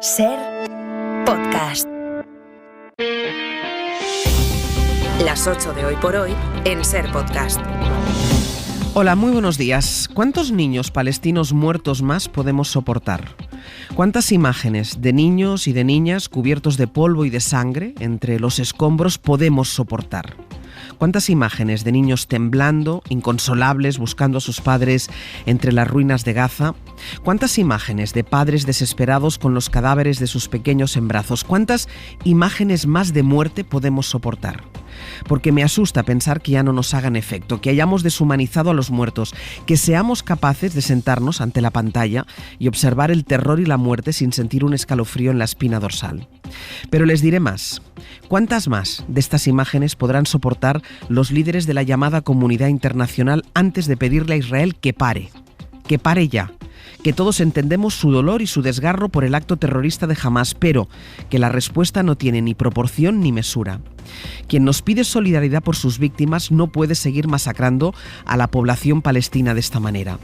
Ser Podcast. Las 8 de Hoy por Hoy en Ser Podcast. Hola, muy buenos días. ¿Cuántos niños palestinos muertos más podemos soportar? ¿Cuántas imágenes de niños y de niñas cubiertos de polvo y de sangre entre los escombros podemos soportar? ¿Cuántas imágenes de niños temblando, inconsolables, buscando a sus padres entre las ruinas de Gaza? ¿Cuántas imágenes de padres desesperados con los cadáveres de sus pequeños en brazos? ¿Cuántas imágenes más de muerte podemos soportar? Porque me asusta pensar que ya no nos hagan efecto, que hayamos deshumanizado a los muertos, que seamos capaces de sentarnos ante la pantalla y observar el terror y la muerte sin sentir un escalofrío en la espina dorsal. Pero les diré más. ¿Cuántas más de estas imágenes podrán soportar los líderes de la llamada comunidad internacional antes de pedirle a Israel que pare? Que pare ya. Que todos entendemos su dolor y su desgarro por el acto terrorista de Hamás, pero que la respuesta no tiene ni proporción ni mesura. Quien nos pide solidaridad por sus víctimas no puede seguir masacrando a la población palestina de esta manera.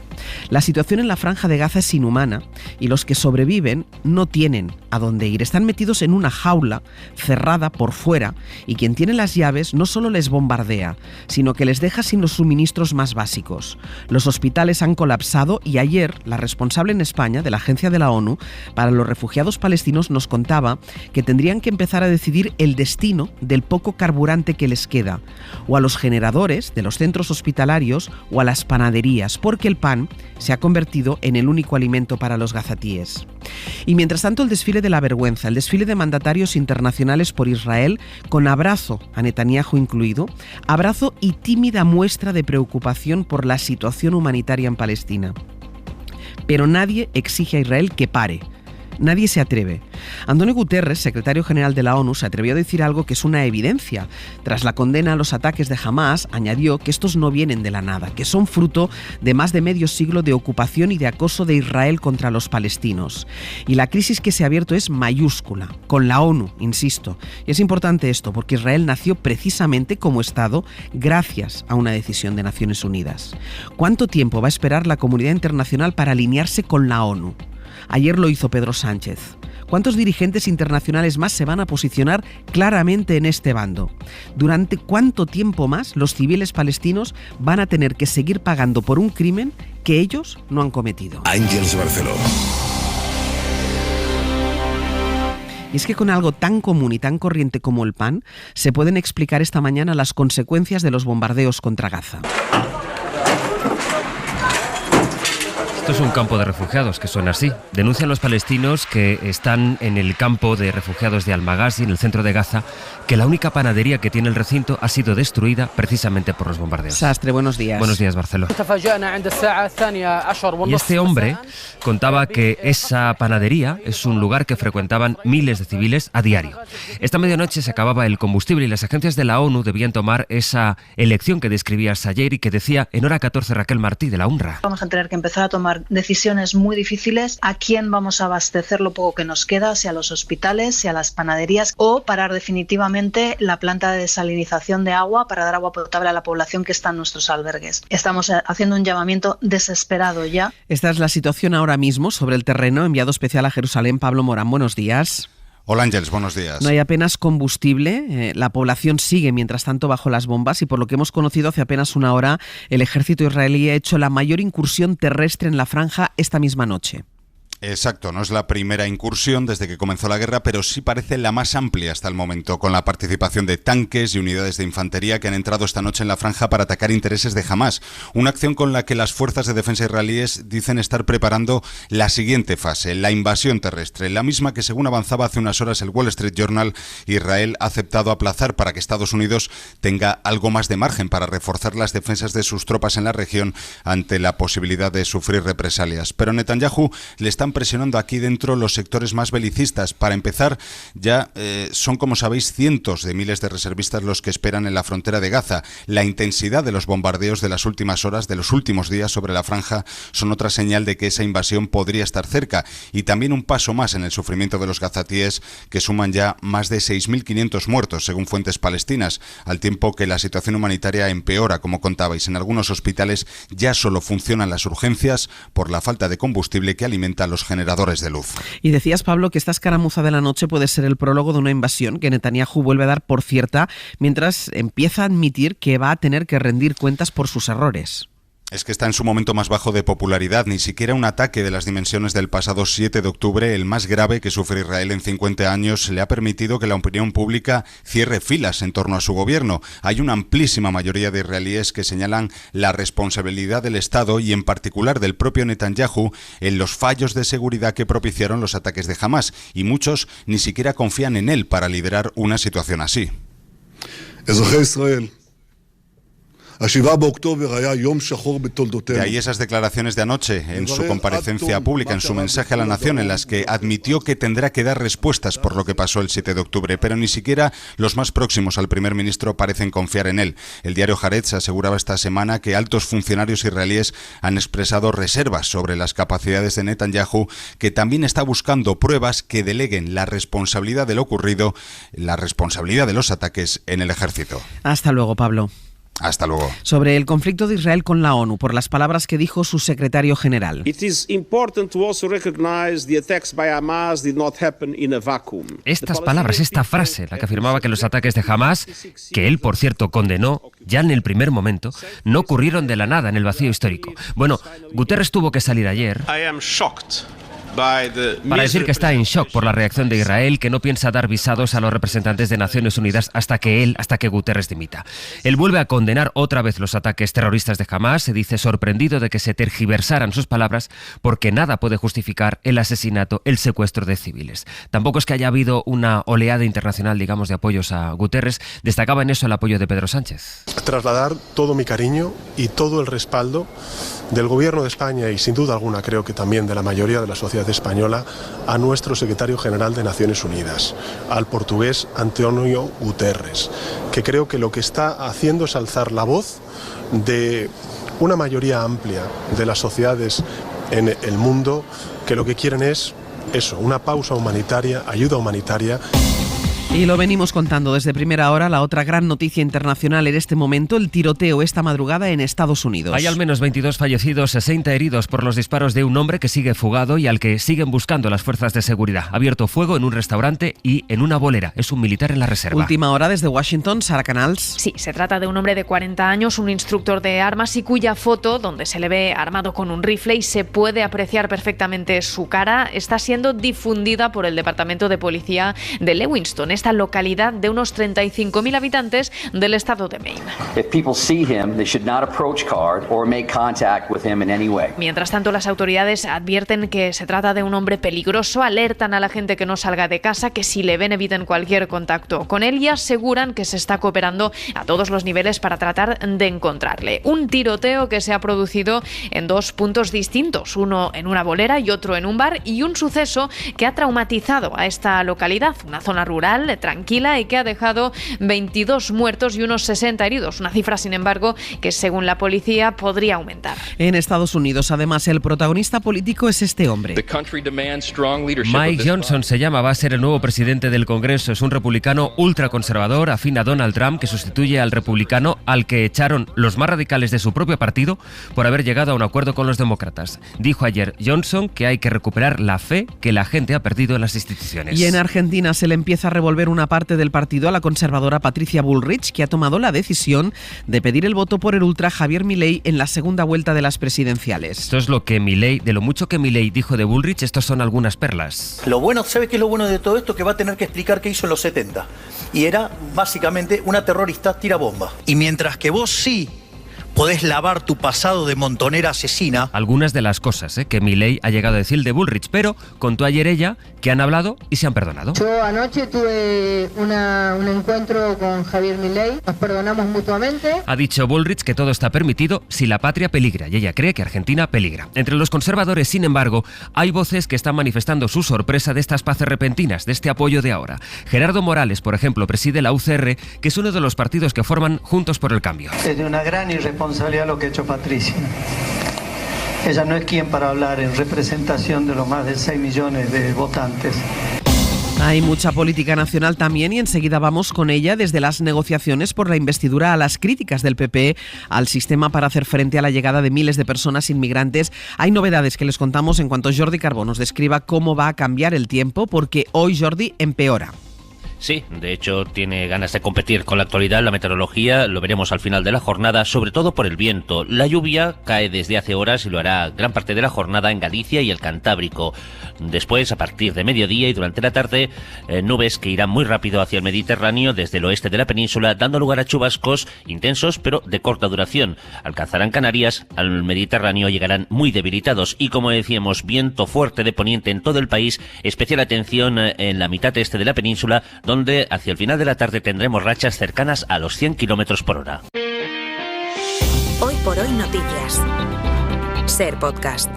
La situación en la Franja de Gaza es inhumana y los que sobreviven no tienen a dónde ir. Están metidos en una jaula cerrada por fuera y quien tiene las llaves no solo les bombardea, sino que les deja sin los suministros más básicos. Los hospitales han colapsado y ayer la responsable en España de la Agencia de la ONU para los Refugiados Palestinos nos contaba que tendrían que empezar a decidir el destino del poco carburante que les queda, o a los generadores de los centros hospitalarios o a las panaderías, porque el pan se ha convertido en el único alimento para los gazatíes. Y mientras tanto el desfile de la vergüenza, el desfile de mandatarios internacionales por Israel, con abrazo a Netanyahu incluido, abrazo y tímida muestra de preocupación por la situación humanitaria en Palestina. Pero nadie exige a Israel que pare. Nadie se atreve. Antonio Guterres, secretario general de la ONU, se atrevió a decir algo que es una evidencia. Tras la condena a los ataques de Hamás, añadió que estos no vienen de la nada, que son fruto de más de medio siglo de ocupación y de acoso de Israel contra los palestinos. Y la crisis que se ha abierto es mayúscula, con la ONU, insisto. Y es importante esto, porque Israel nació precisamente como Estado gracias a una decisión de Naciones Unidas. ¿Cuánto tiempo va a esperar la comunidad internacional para alinearse con la ONU? Ayer lo hizo Pedro Sánchez. ¿Cuántos dirigentes internacionales más se van a posicionar claramente en este bando? ¿Durante cuánto tiempo más los civiles palestinos van a tener que seguir pagando por un crimen que ellos no han cometido? Àngels Barceló. Y es que con algo tan común y tan corriente como el pan, se pueden explicar esta mañana las consecuencias de los bombardeos contra Gaza. Esto es un campo de refugiados que suena así. Denuncian los palestinos que están en el campo de refugiados de Al-Maghazi, en el centro de Gaza, que la única panadería que tiene el recinto ha sido destruida precisamente por los bombardeos. Sastre, buenos días. Buenos días, Barceló. Y este hombre contaba que esa panadería es un lugar que frecuentaban miles de civiles a diario. Esta medianoche se acababa el combustible y las agencias de la ONU debían tomar esa elección que describía ayer y que decía en hora 14 Raquel Martí de la UNRWA. Vamos a tener que empezar a tomar decisiones muy difíciles. ¿A quién vamos a abastecer lo poco que nos queda? Si a los hospitales, si a las panaderías, o parar definitivamente la planta de desalinización de agua para dar agua potable a la población que está en nuestros albergues. Estamos haciendo un llamamiento desesperado ya. Esta es la situación ahora mismo sobre el terreno. Enviado especial a Jerusalén, Pablo Morán, buenos días. Hola Ángels, buenos días. No hay apenas combustible, la población sigue mientras tanto bajo las bombas y por lo que hemos conocido hace apenas una hora, el ejército israelí ha hecho la mayor incursión terrestre en la franja esta misma noche. Exacto, no es la primera incursión desde que comenzó la guerra, pero sí parece la más amplia hasta el momento, con la participación de tanques y unidades de infantería que han entrado esta noche en la franja para atacar intereses de Hamás. Una acción con la que las fuerzas de defensa israelíes dicen estar preparando la siguiente fase, la invasión terrestre, la misma que según avanzaba hace unas horas el Wall Street Journal, Israel ha aceptado aplazar para que Estados Unidos tenga algo más de margen para reforzar las defensas de sus tropas en la región ante la posibilidad de sufrir represalias. Pero Netanyahu le están presionando aquí dentro los sectores más belicistas. Para empezar, ya son, como sabéis, cientos de miles de reservistas los que esperan en la frontera de Gaza. La intensidad de los bombardeos de las últimas horas, de los últimos días sobre la franja, son otra señal de que esa invasión podría estar cerca, y también un paso más en el sufrimiento de los gazatíes, que suman ya más de 6.500 muertos, según fuentes palestinas, al tiempo que la situación humanitaria empeora, como contabais. En algunos hospitales ya solo funcionan las urgencias por la falta de combustible que alimenta a los los generadores de luz. Y decías, Pablo, que esta escaramuza de la noche puede ser el prólogo de una invasión que Netanyahu vuelve a dar por cierta, mientras empieza a admitir que va a tener que rendir cuentas por sus errores. Es que está en su momento más bajo de popularidad. Ni siquiera un ataque de las dimensiones del pasado 7 de octubre, el más grave que sufre Israel en 50 años, le ha permitido que la opinión pública cierre filas en torno a su gobierno. Hay una amplísima mayoría de israelíes que señalan la responsabilidad del Estado y en particular del propio Netanyahu en los fallos de seguridad que propiciaron los ataques de Hamás. Y muchos ni siquiera confían en él para liderar una situación así. De ahí esas declaraciones de anoche en su comparecencia pública, en su mensaje a la nación, en las que admitió que tendrá que dar respuestas por lo que pasó el 7 de octubre, pero ni siquiera los más próximos al primer ministro parecen confiar en él. El diario Haaretz aseguraba esta semana que altos funcionarios israelíes han expresado reservas sobre las capacidades de Netanyahu, que también está buscando pruebas que deleguen la responsabilidad de lo ocurrido, la responsabilidad de los ataques en el ejército. Hasta luego, Pablo. Hasta luego. Sobre el conflicto de Israel con la ONU, por las palabras que dijo su secretario general. Estas palabras, esta frase, la que afirmaba que los ataques de Hamás, que él, por cierto, condenó ya en el primer momento, no ocurrieron de la nada en el vacío histórico. Bueno, Guterres tuvo que salir ayer para decir que está en shock por la reacción de Israel, que no piensa dar visados a los representantes de Naciones Unidas hasta que Guterres dimita. Él vuelve a condenar otra vez los ataques terroristas de Hamás, se dice sorprendido de que se tergiversaran sus palabras porque nada puede justificar el asesinato, el secuestro de civiles. Tampoco es que haya habido una oleada internacional, digamos, de apoyos a Guterres. Destacaba en eso el apoyo de Pedro Sánchez. Trasladar todo mi cariño y todo el respaldo del Gobierno de España y sin duda alguna creo que también de la mayoría de la sociedad española a nuestro secretario general de Naciones Unidas, al portugués António Guterres, que creo que lo que está haciendo es alzar la voz de una mayoría amplia de las sociedades en el mundo que lo que quieren es eso, una pausa humanitaria, ayuda humanitaria. Y lo venimos contando desde primera hora. La otra gran noticia internacional en este momento, el tiroteo esta madrugada en Estados Unidos. Hay al menos 22 fallecidos, 60 heridos por los disparos de un hombre que sigue fugado y al que siguen buscando las fuerzas de seguridad. Ha abierto fuego en un restaurante y en una bolera. Es un militar en la reserva. Última hora desde Washington, Sara Canals. Sí, se trata de un hombre de 40 años, un instructor de armas y cuya foto, donde se le ve armado con un rifle y se puede apreciar perfectamente su cara, está siendo difundida por el Departamento de Policía de Lewiston, esta localidad de unos 35.000 habitantes del estado de Maine. Mientras tanto, las autoridades advierten que se trata de un hombre peligroso, alertan a la gente que no salga de casa, que si le ven eviten cualquier contacto con él y aseguran que se está cooperando a todos los niveles para tratar de encontrarle. Un tiroteo que se ha producido en dos puntos distintos, uno en una bolera y otro en un bar, y un suceso que ha traumatizado a esta localidad, una zona rural tranquila y que ha dejado 22 muertos y unos 60 heridos, una cifra, sin embargo, que según la policía podría aumentar. En Estados Unidos, además, el protagonista político es este hombre. Mike Johnson se llama, va a ser el nuevo presidente del Congreso. Es un republicano ultraconservador, afín a Donald Trump, que sustituye al republicano al que echaron los más radicales de su propio partido por haber llegado a un acuerdo con los demócratas. Dijo ayer Johnson que hay que recuperar la fe que la gente ha perdido en las instituciones. Y en Argentina se le empieza a revolver una parte del partido a la conservadora Patricia Bullrich, que ha tomado la decisión de pedir el voto por el ultra Javier Milei en la segunda vuelta de las presidenciales. Esto es lo que Milei, de lo mucho que Milei dijo de Bullrich, estos son algunas perlas. Lo bueno, ¿sabe qué es lo bueno de todo esto? Que va a tener que explicar qué hizo en los 70. Y era básicamente una terrorista tirabomba. Y mientras que vos sí podés lavar tu pasado de montonera asesina. Algunas de las cosas que Milei ha llegado a decir de Bullrich, pero contó ayer ella que han hablado y se han perdonado. Yo anoche tuve un encuentro con Javier Milei, nos perdonamos mutuamente. Ha dicho Bullrich que todo está permitido si la patria peligra, y ella cree que Argentina peligra. Entre los conservadores, sin embargo, hay voces que están manifestando su sorpresa de estas paces repentinas, de este apoyo de ahora. Gerardo Morales, por ejemplo, preside la UCR, que es uno de los partidos que forman Juntos por el Cambio. Es de una gran irresponsabilidad lo que ha hecho Patricia. Ella no es quien para hablar en representación de los más de 6 millones de votantes. Hay mucha política nacional también y enseguida vamos con ella, desde las negociaciones por la investidura a las críticas del PP al sistema para hacer frente a la llegada de miles de personas inmigrantes. Hay novedades que les contamos en cuanto Jordi Carbó nos describa cómo va a cambiar el tiempo, porque hoy Jordi empeora. Sí, de hecho tiene ganas de competir con la actualidad. La meteorología lo veremos al final de la jornada, sobre todo por el viento. La lluvia cae desde hace horas y lo hará gran parte de la jornada en Galicia y el Cantábrico. Después, a partir de mediodía y durante la tarde, nubes que irán muy rápido hacia el Mediterráneo desde el oeste de la península, dando lugar a chubascos intensos pero de corta duración. Alcanzarán Canarias, al Mediterráneo llegarán muy debilitados y, como decíamos, viento fuerte de poniente en todo el país. Especial atención en la mitad este de la península, donde hacia el final de la tarde tendremos rachas cercanas a los 100 km por hora. Hoy por hoy noticias. SER Podcast.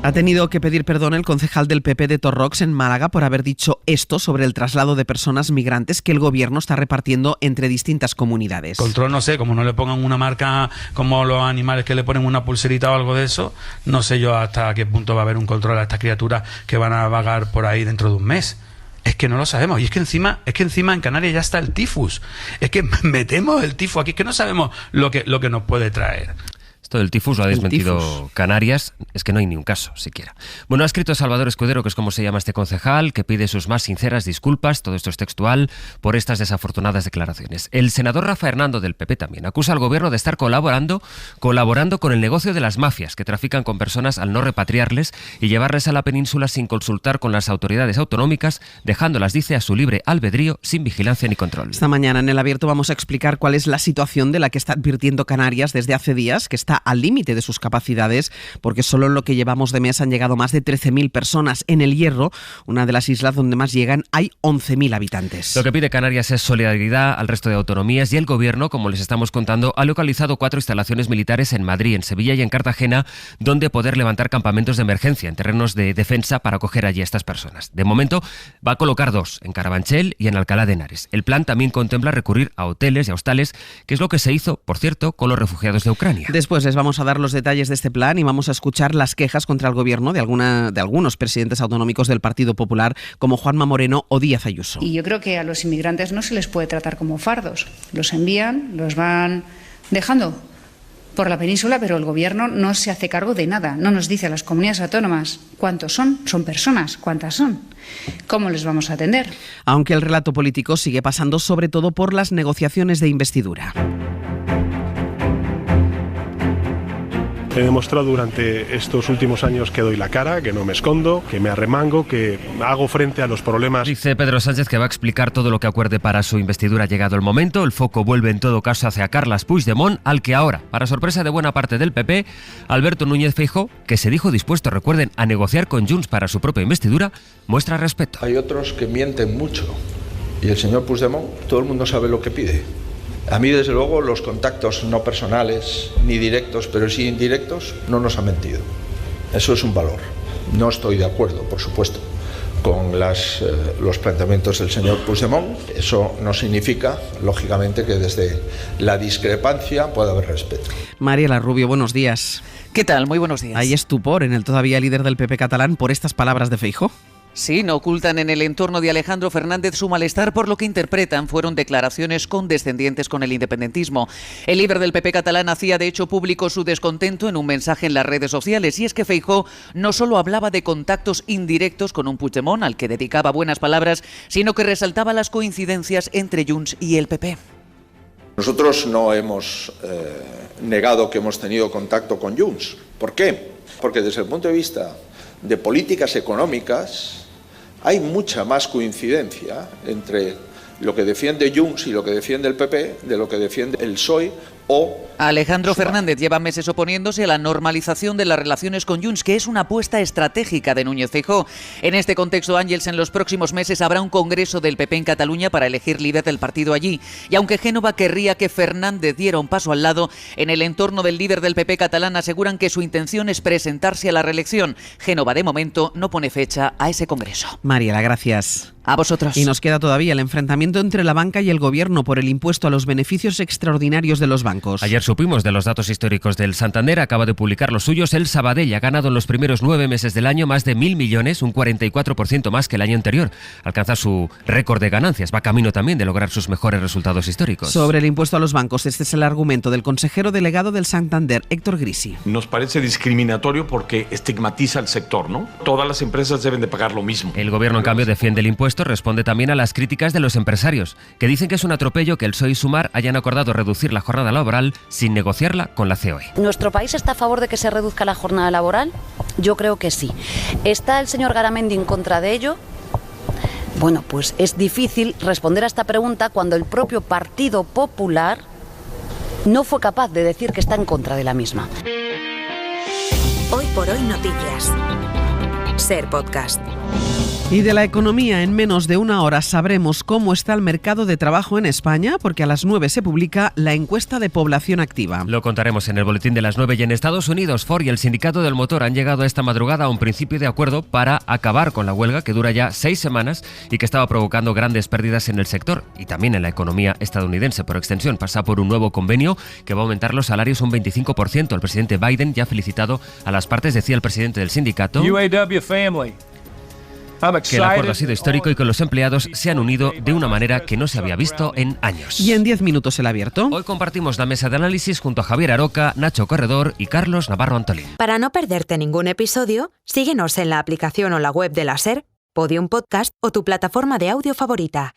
Ha tenido que pedir perdón el concejal del PP de Torrox en Málaga por haber dicho esto sobre el traslado de personas migrantes que el gobierno está repartiendo entre distintas comunidades. Control, no sé, como no le pongan una marca como los animales que le ponen una pulserita o algo de eso, no sé yo hasta qué punto va a haber un control a estas criaturas que van a vagar por ahí dentro de un mes. Es que no lo sabemos. Y es que encima en Canarias ya está el tifus. Es que metemos el tifus aquí, es que no sabemos lo que nos puede traer. Esto del tifus lo ha desmentido Canarias, es que no hay ni un caso siquiera. Bueno, ha escrito Salvador Escudero, que es como se llama este concejal, que pide sus más sinceras disculpas, todo esto es textual, por estas desafortunadas declaraciones. El senador Rafa Hernando del PP también acusa al gobierno de estar colaborando con el negocio de las mafias que trafican con personas al no repatriarles y llevarles a la península sin consultar con las autoridades autonómicas, dejándolas, dice, a su libre albedrío, sin vigilancia ni control. Esta mañana en El Abierto vamos a explicar cuál es la situación de la que está advirtiendo Canarias desde hace días, que está al límite de sus capacidades, porque solo en lo que llevamos de mes han llegado más de 13.000 personas. En El Hierro, una de las islas donde más llegan, hay 11.000 habitantes. Lo que pide Canarias es solidaridad al resto de autonomías y el gobierno, como les estamos contando, ha localizado 4 instalaciones militares en Madrid, en Sevilla y en Cartagena, donde poder levantar campamentos de emergencia en terrenos de defensa para acoger allí a estas personas. De momento va a colocar 2, en Carabanchel y en Alcalá de Henares. El plan también contempla recurrir a hoteles y a hostales, que es lo que se hizo, por cierto, con los refugiados de Ucrania. Después les vamos a dar los detalles de este plan y vamos a escuchar las quejas contra el gobierno de algunos presidentes autonómicos del Partido Popular, como Juanma Moreno o Díaz Ayuso. Y yo creo que a los inmigrantes no se les puede tratar como fardos. Los envían, los van dejando por la península, pero el gobierno no se hace cargo de nada. No nos dice a las comunidades autónomas cuántos son personas, cuántas son. ¿Cómo les vamos a atender? Aunque el relato político sigue pasando sobre todo por las negociaciones de investidura. He demostrado durante estos últimos años que doy la cara, que no me escondo, que me arremango, que hago frente a los problemas. Dice Pedro Sánchez que va a explicar todo lo que acuerde para su investidura llegado el momento. El foco vuelve en todo caso hacia Carles Puigdemont, al que ahora, para sorpresa de buena parte del PP, Alberto Núñez Feijóo, que se dijo dispuesto, recuerden, a negociar con Junts para su propia investidura, muestra respeto. Hay otros que mienten mucho y el señor Puigdemont, todo el mundo sabe lo que pide. A mí, desde luego, los contactos no personales ni directos, pero sí indirectos, no nos han mentido. Eso es un valor. No estoy de acuerdo, por supuesto, con los planteamientos del señor Puigdemont. Eso no significa, lógicamente, que desde la discrepancia pueda haber respeto. Mariela Rubio, buenos días. ¿Qué tal? Muy buenos días. Hay estupor en el todavía líder del PP catalán por estas palabras de Feijóo. Sí, no ocultan en el entorno de Alejandro Fernández su malestar por lo que interpretan fueron declaraciones condescendientes con el independentismo. El líder del PP catalán hacía de hecho público su descontento en un mensaje en las redes sociales, y es que Feijóo no solo hablaba de contactos indirectos con un Puigdemont al que dedicaba buenas palabras, sino que resaltaba las coincidencias entre Junts y el PP. Nosotros no hemos negado que hemos tenido contacto con Junts. ¿Por qué? Porque desde el punto de vista de políticas económicas hay mucha más coincidencia entre lo que defiende Junts y lo que defiende el PP de lo que defiende el PSOE o... Alejandro Fernández lleva meses oponiéndose a la normalización de las relaciones con Junts, que es una apuesta estratégica de Núñez Feijóo. En este contexto, Ángels, en los próximos meses habrá un congreso del PP en Cataluña para elegir líder del partido allí. Y aunque Génova querría que Fernández diera un paso al lado, en el entorno del líder del PP catalán aseguran que su intención es presentarse a la reelección. Génova, de momento, no pone fecha a ese congreso. Mariela, gracias. A vosotros. Y nos queda todavía el enfrentamiento entre la banca y el gobierno por el impuesto a los beneficios extraordinarios de los bancos. Ayer supimos de los datos históricos del Santander, acaba de publicar los suyos. El Sabadell ha ganado en los primeros 9 meses del año más de 1.000 millones, un 44% más que el año anterior. Alcanza su récord de ganancias, va camino también de lograr sus mejores resultados históricos. Sobre el impuesto a los bancos, este es el argumento del consejero delegado del Santander, Héctor Grisi. Nos parece discriminatorio porque estigmatiza al sector, ¿no? Todas las empresas deben de pagar lo mismo. El gobierno, en cambio, defiende el impuesto, responde también a las críticas de los empresarios, que dicen que es un atropello que el PSOE y Sumar hayan acordado reducir la jornada laboral sin negociarla con la COE. ¿Nuestro país está a favor de que se reduzca la jornada laboral? Yo creo que sí. ¿Está el señor Garamendi en contra de ello? Bueno, pues es difícil responder a esta pregunta cuando el propio Partido Popular no fue capaz de decir que está en contra de la misma. Hoy por hoy noticias. SER Podcast. Y de la economía, en menos de una hora sabremos cómo está el mercado de trabajo en España, porque a las 9 se publica la encuesta de población activa. Lo contaremos en el boletín de las 9. Y en Estados Unidos, Ford y el sindicato del motor han llegado esta madrugada a un principio de acuerdo para acabar con la huelga que dura ya 6 semanas y que estaba provocando grandes pérdidas en el sector y también en la economía estadounidense. Por extensión, pasa por un nuevo convenio que va a aumentar los salarios un 25%. El presidente Biden ya ha felicitado a las partes, decía el presidente del sindicato, UAW family. que el acuerdo ha sido histórico y que los empleados se han unido de una manera que no se había visto en años. Y en 10 minutos el abierto. Hoy compartimos la mesa de análisis junto a Javier Aroca, Nacho Corredor y Carlos Navarro Antolín. Para no perderte ningún episodio, síguenos en la aplicación o la web de la SER, Podium Podcast o tu plataforma de audio favorita.